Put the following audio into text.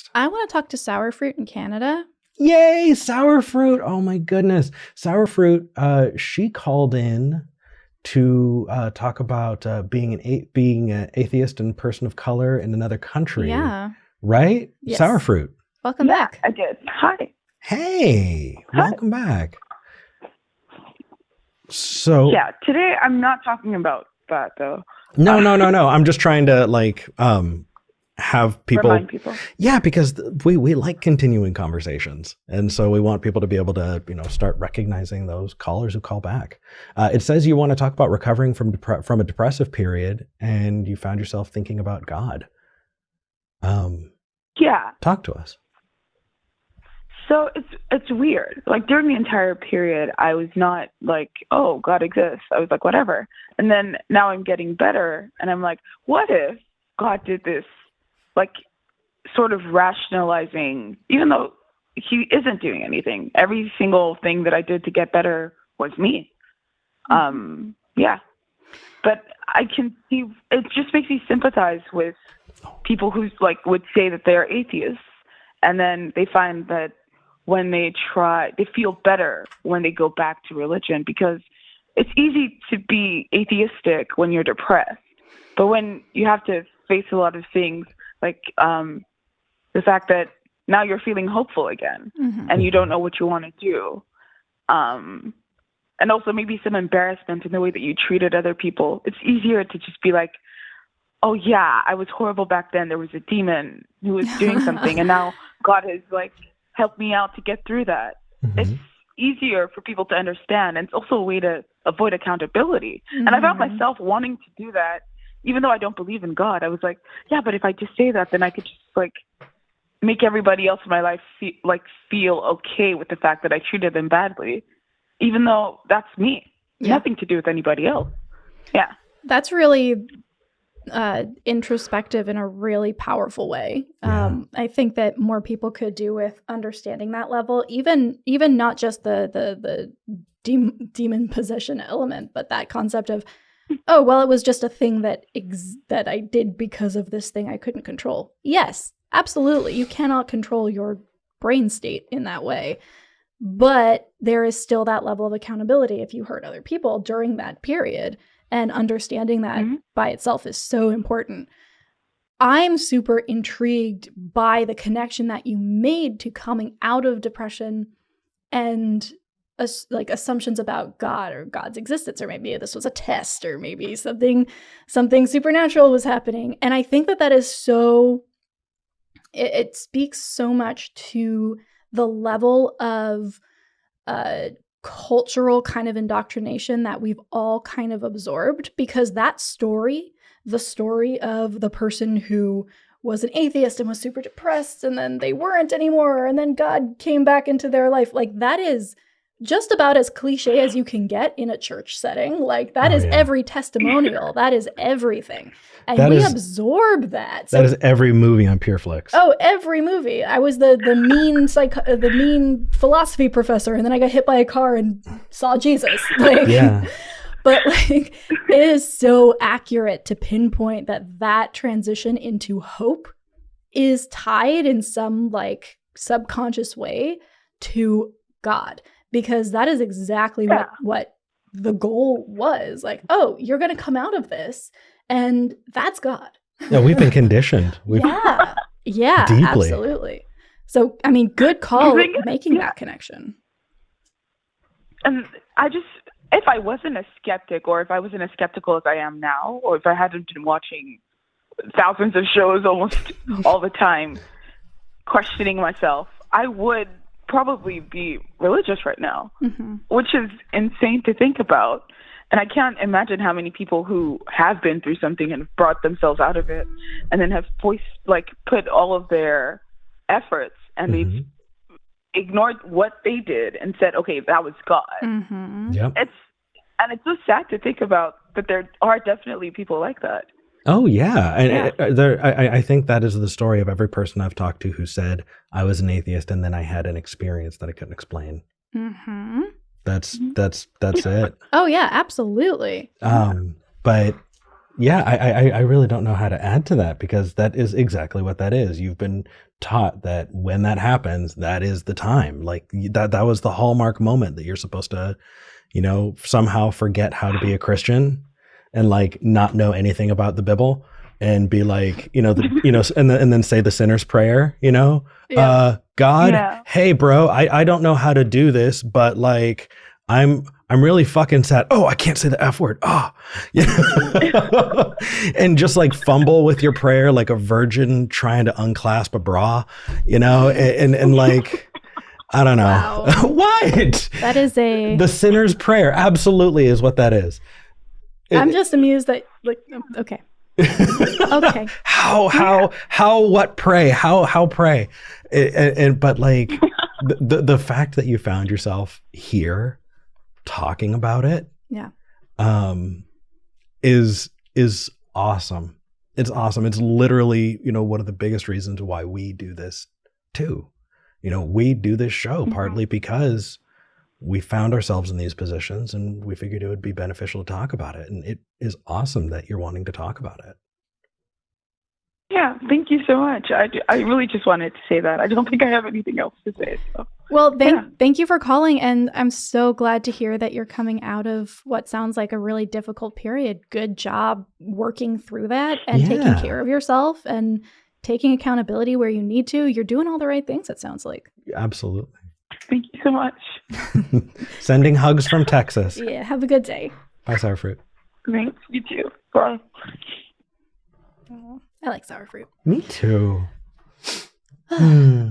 next? I want to talk to Sour Fruit in Canada. Yay, Sour Fruit. Oh my goodness. Sour Fruit, she called in to talk about being an atheist and person of color in another country. Yeah. Right? Yes. Sour Fruit. Welcome back. I did. Hi. Hey, Hi. welcome back. So Yeah, today I'm not talking about that though. No. I'm just trying to have people Remind people. Yeah, because we like continuing conversations, and so we want people to be able to start recognizing those callers who call back. It says you want to talk about recovering from a depressive period, and you found yourself thinking about God. Yeah. Talk to us. So it's weird. Like during the entire period, I was not like, oh, God exists. I was like, whatever. And then now I'm getting better, and I'm like, what if God did this? Like, sort of rationalizing, even though he isn't doing anything. Every single thing that I did to get better was me. Yeah. But I can see, it just makes me sympathize with people who would say that they're atheists, and then they find that when they feel better when they go back to religion, because it's easy to be atheistic when you're depressed. But when you have to face a lot of things, like the fact that now you're feeling hopeful again, and you don't know what you want to do. And also maybe some embarrassment in the way that you treated other people. It's easier to just be like, oh yeah, I was horrible back then. There was a demon who was doing something, and now God has helped me out to get through that. It's easier for people to understand, and it's also a way to avoid accountability. And I found myself wanting to do that. Even though I don't believe in God, I was like, yeah, but if I just say that, then I could just make everybody else in my life feel okay with the fact that I treated them badly, even though that's me. Nothing to do with anybody else. Yeah. That's really introspective in a really powerful way. I think that more people could do with understanding that level, even not just the demon possession element, but that concept of, oh, well, it was just a thing that I did because of this thing I couldn't control. Yes, absolutely. You cannot control your brain state in that way. But there is still that level of accountability if you hurt other people during that period. And understanding that by itself is so important. I'm super intrigued by the connection that you made to coming out of depression and assumptions about God or God's existence, or maybe this was a test, or maybe something supernatural was happening. And I think that is so, it speaks so much to the level of cultural kind of indoctrination that we've all kind of absorbed, because that story, the story of the person who was an atheist and was super depressed and then they weren't anymore and then God came back into their life, that is just about as cliche as you can get in a church setting. That is every testimonial. That is everything. And we absorb that. So, that is every movie on PureFlix. Oh, every movie. I was the mean philosophy professor, and then I got hit by a car and saw Jesus. But it is so accurate to pinpoint that transition into hope is tied in some subconscious way to God. Because that is exactly what the goal was. Oh, you're going to come out of this, and that's God. Yeah, we've been conditioned. Yeah, deeply. Absolutely. So, I mean, good call making that connection. And if I wasn't a skeptic, or if I wasn't as skeptical as I am now, or if I hadn't been watching thousands of shows almost all the time, questioning myself, I would probably be religious right now, which is insane to think about. And I can't imagine how many people who have been through something and brought themselves out of it, and then have put all of their efforts, and they've ignored what they did and said, okay, that was God. Yep. It's so sad to think about, but there are definitely people like that. Oh, yeah. And I think that is the story of every person I've talked to who said, I was an atheist and then I had an experience that I couldn't explain. That's it. Oh, yeah, absolutely. But Yeah, I really don't know how to add to that, because that is exactly what that is. You've been taught that when that happens, that is the time. Like that was the hallmark moment that you're supposed to, somehow forget how to be a Christian and like not know anything about the Bible and be like, and then say the sinner's prayer, Yeah. God, Yeah. hey bro, I don't know how to do this, but like I'm really fucking sad. Oh, I can't say the F word. Oh, and just like fumble with your prayer like a virgin trying to unclasp a bra, and like, I don't know. Wow. What? That is The sinner's prayer absolutely is what that is. I'm just amused that, like, okay. Okay. What pray? How pray? But like the fact that you found yourself here talking about it, Yeah. is awesome. It's awesome. It's literally, one of the biggest reasons why we do this too. We do this show partly because we found ourselves in these positions and we figured it would be beneficial to talk about it. And it is awesome that you're wanting to talk about it. Yeah, thank you so much. I really just wanted to say that. I don't think I have anything else to say. So. Well, thank you for calling, and I'm so glad to hear that you're coming out of what sounds like a really difficult period. Good job working through that and taking care of yourself and taking accountability where you need to. You're doing all the right things, it sounds like. Absolutely. Thank you so much. Sending hugs from Texas. Yeah, have a good day. Bye, sour fruit. Thanks. You too. Bye. I like sour fruit. Me too.